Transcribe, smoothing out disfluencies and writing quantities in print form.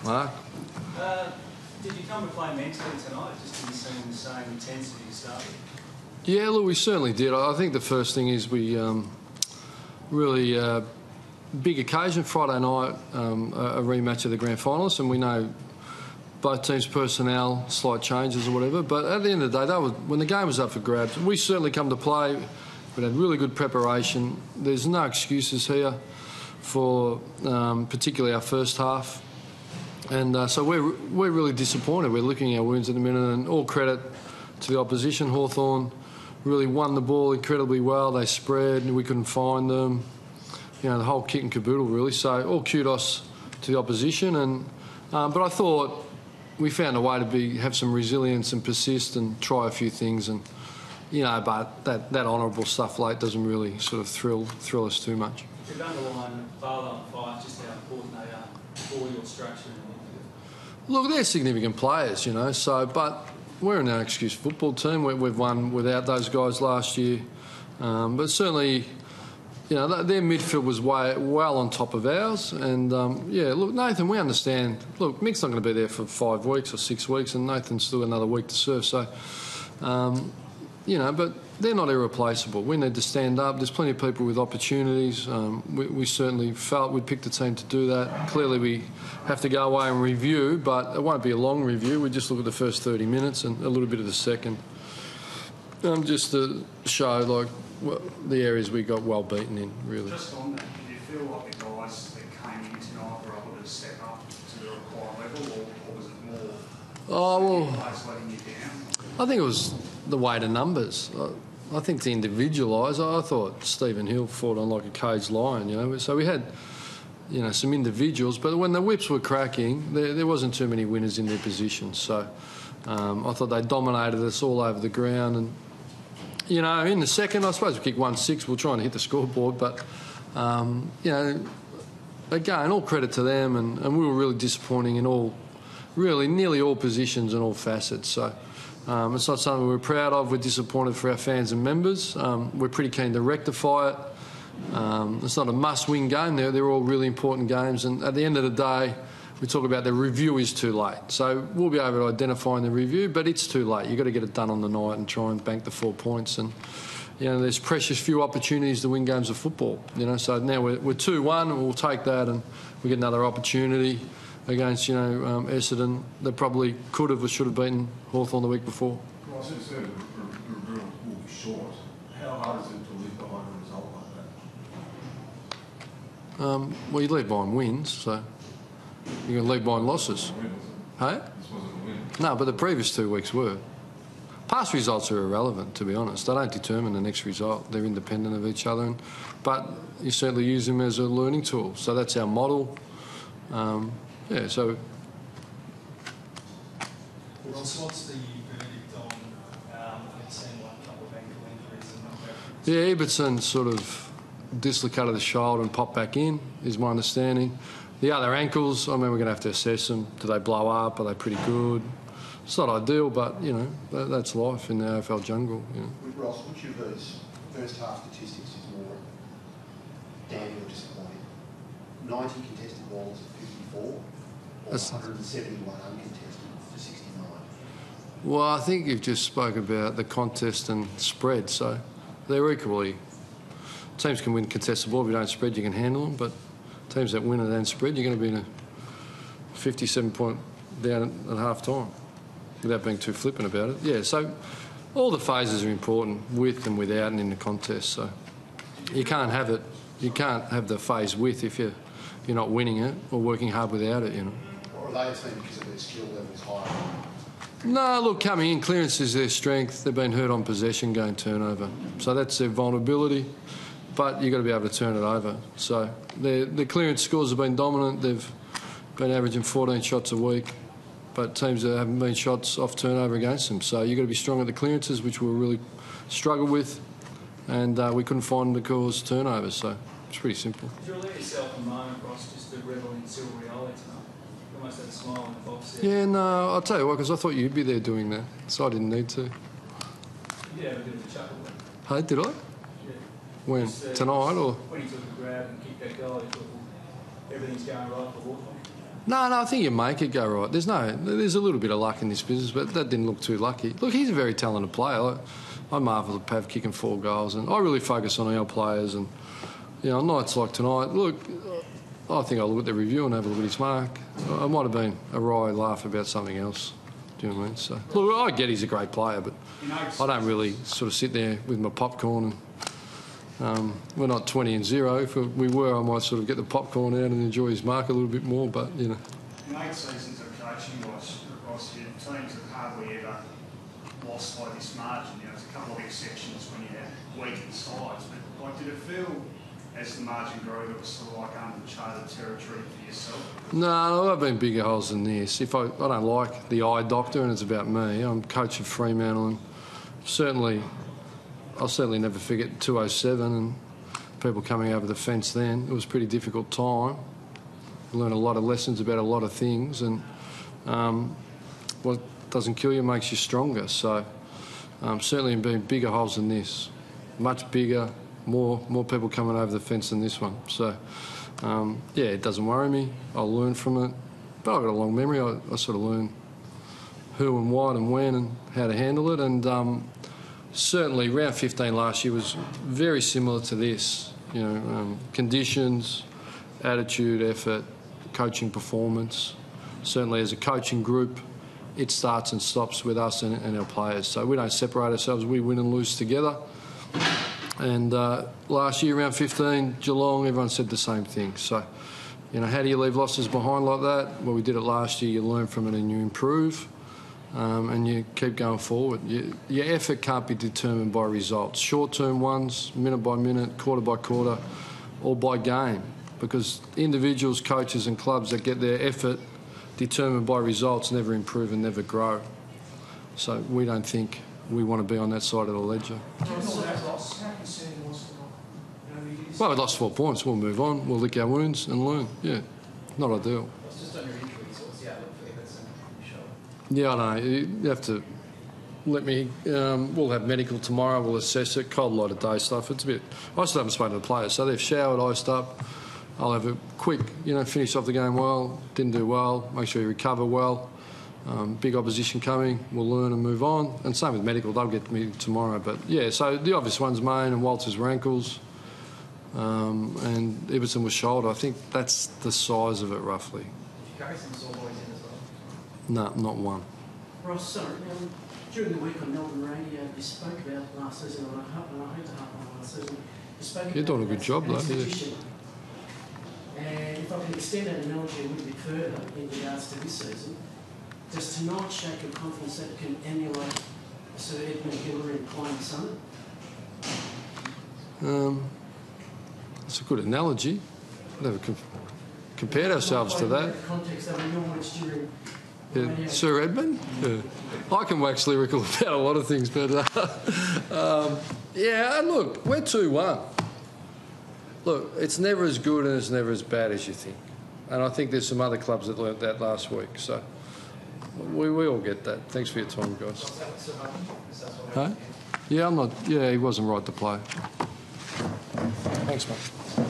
Mark? Did you come to play mentally tonight? It just didn't seem the same intensity to start with. Yeah, look, we certainly did. I think the first thing is we really big occasion, Friday night, a rematch of the grand finalists, and we know both teams' personnel, slight changes or whatever. But at the end of the day, when the game was up for grabs, we certainly come to play. We had really good preparation. There's no excuses here for particularly our first half. And so we're really disappointed. We're licking our wounds at the minute, and all credit to the opposition. Hawthorn really won the ball incredibly well. They spread and we couldn't find them. You know, the whole kit and caboodle really. So all kudos to the opposition. But I thought we found a way to have some resilience and persist and try a few things. And, you know, but that honourable stuff late doesn't really sort of thrill us too much. You've underlined Father and Fife, just how important they are for your structure. Look, they're significant players, you know, but we're a no-excuse football team. We've won without those guys last year. But certainly, you know, their midfield was well on top of ours. And, yeah, look, Nathan, we understand. Look, Mick's not going to be there for 5 weeks or 6 weeks, and Nathan's still another week to serve. So, you know, but they're not irreplaceable. We need to stand up. There's plenty of people with opportunities. We certainly felt we'd picked a team to do that. Clearly we have to go away and review, but it won't be a long review. We just look at the first 30 minutes and a little bit of the second. Just to show, like, the areas we got well beaten in, really. Just on that, did you feel like the guys that came in tonight were able to step up to the required level, or was it more guys letting you down? I think it was the weight of numbers. I think to individualise, I thought Stephen Hill fought on like a caged lion, you know. So we had, you know, some individuals, but when the whips were cracking, there wasn't too many winners in their positions. So I thought they dominated us all over the ground. And, you know, in the second, I suppose we kicked 1-6. We'll try and hit the scoreboard, but, you know, again, all credit to them, and we were really disappointing in nearly all positions and all facets. So it's not something we're proud of. We're disappointed for our fans and members. We're pretty keen to rectify it. It's not a must-win game. They're all really important games. And at the end of the day, we talk about the review is too late. So we'll be able to identify in the review, but it's too late. You've got to get it done on the night and try and bank the 4 points. And, you know, there's precious few opportunities to win games of football. You know, so now we're 2-1. We'll take that, and we get another opportunity against, you know, Essendon. They probably could have or should have beaten Hawthorn the week before. Well, since the review will be short, how hard is it to leave behind a result like that? Well, you leave behind wins, so you're going to leave behind losses. Hey? This wasn't a win. No, but the previous 2 weeks were. Past results are irrelevant, to be honest. They don't determine the next result. They're independent of each other. But you certainly use them as a learning tool. So that's our model. Yeah, so... Ross, what's the verdict on it seemed like a couple of ankle injuries and knockback? Yeah, Ibbotson sort of dislocated the shoulder and popped back in, is my understanding. The other ankles, I mean, we're going to have to assess them. Do they blow up? Are they pretty good? It's not ideal, but, you know, that's life in the AFL jungle. You know. With Ross, which of those first half statistics is more damning or disappointing? 90 contested balls to 54, or 171 uncontested to 69? Well, I think you've just spoke about the contest and spread, so they're equally... Teams can win contested ball. If you don't spread, you can handle them, but teams that win and don't spread, you're going to be in a 57-point down at half-time, without being too flippant about it. Yeah, so all the phases are important, with and without and in the contest. So you can't have it. You can't have the phase with if you're not winning it or working hard without it, you know. Or are they a team because of their skill levels higher? No, look, coming in, clearance is their strength. They've been hurt on possession, going turnover. So that's their vulnerability. But you've got to be able to turn it over. So the clearance scores have been dominant. They've been averaging 14 shots a week. But teams that haven't been shots off turnover against them. So you've got to be strong at the clearances, which we'll really struggle with. And we couldn't find them to cause turnovers. So it's pretty simple. Did you allow yourself a moment, Ross, just to revel in Silveriola tonight? You almost had a smile in the box there. Yeah, no, I'll tell you what, because I thought you'd be there doing that. So I didn't need to. You did have a bit of a chuckle there. Hey, did I? Yeah. When? Tonight or? When he took a grab and kicked that goal, he thought, well, everything's going right for Hawthorn. No, I think you make it go right. There's a little bit of luck in this business, but that didn't look too lucky. Look, he's a very talented player. I marvel at Pav kicking 4 goals, and I really focus on our players. And nights like tonight, look, I think I'll look at the review and have a look at his mark. I might have been a wry laugh about something else. Do you know what I mean? So, look, I get he's a great player, but I don't really sort of sit there with my popcorn and we're not 20-0. If we were, I might sort of get the popcorn out and enjoy his mark a little bit more, but, In 8 seasons of coaching, across your teams have hardly ever lost by this margin. There's a couple of exceptions when you had weakened sides, but did it feel, as the margin grew, that it was sort of like uncharted territory for yourself? No, I've been bigger holes than this. If I don't like the eye doctor and it's about me, I'm coach of Fremantle, and I'll certainly never forget 207 and people coming over the fence then. It was a pretty difficult time. Learned a lot of lessons about a lot of things, and what doesn't kill you makes you stronger. So certainly in being bigger holes than this, much bigger, more people coming over the fence than this one. So it doesn't worry me. I'll learn from it. But I've got a long memory. I sort of learn who and what and when and how to handle it. And certainly round 15 last year was very similar to this. Conditions, attitude, effort, coaching performance. Certainly as a coaching group, it starts and stops with us and our players. So we don't separate ourselves. We win and lose together. And last year, around 15, Geelong, everyone said the same thing. So, how do you leave losses behind like that? Well, we did it last year. You learn from it and you improve, and you keep going forward. Your effort can't be determined by results. Short-term ones, minute by minute, quarter by quarter, or by game. Because individuals, coaches and clubs that get their effort determined by results never improve and never grow. So we don't think we want to be on that side of the ledger. Well, we lost 4 points. We'll move on. We'll lick our wounds and learn. Yeah, not ideal. It's just on your injuries. What's the outlook for Everton? Yeah, I know. You have to let me... we'll have medical tomorrow. We'll assess it. Cold light of day stuff. It's a bit... I still haven't spoken to the players. So they've showered, iced up. I'll have a quick, finish off the game well. Didn't do well. Make sure you recover well. Big opposition coming. We'll learn and move on. And same with medical. They'll get me tomorrow. But, yeah, so the obvious ones, Main and Walters were ankles. And Everton was shoulder. I think that's the size of it, roughly. Did you carry some sore boys in as well? No, not one. Ross, sorry. During the week on Melbourne Radio, you spoke about last season, and I hate to harp on last season. You spoke You're doing a good job, though. Yeah. And if I can extend that analogy a little bit further in regards to this season, does tonight shake your confidence that it can emulate Sir Edmund Hillary and Klein Summit? That's a good analogy. Never compared ourselves to that. Context of your words during Yeah, Sir Edmund? Yeah. I can wax lyrical about a lot of things, but look, we're 2-1. Look, it's never as good and it's never as bad as you think. And I think there's some other clubs that learnt that last week. So we all get that. Thanks for your time, guys. Huh? Yeah, he wasn't right to play. Thanks, mate.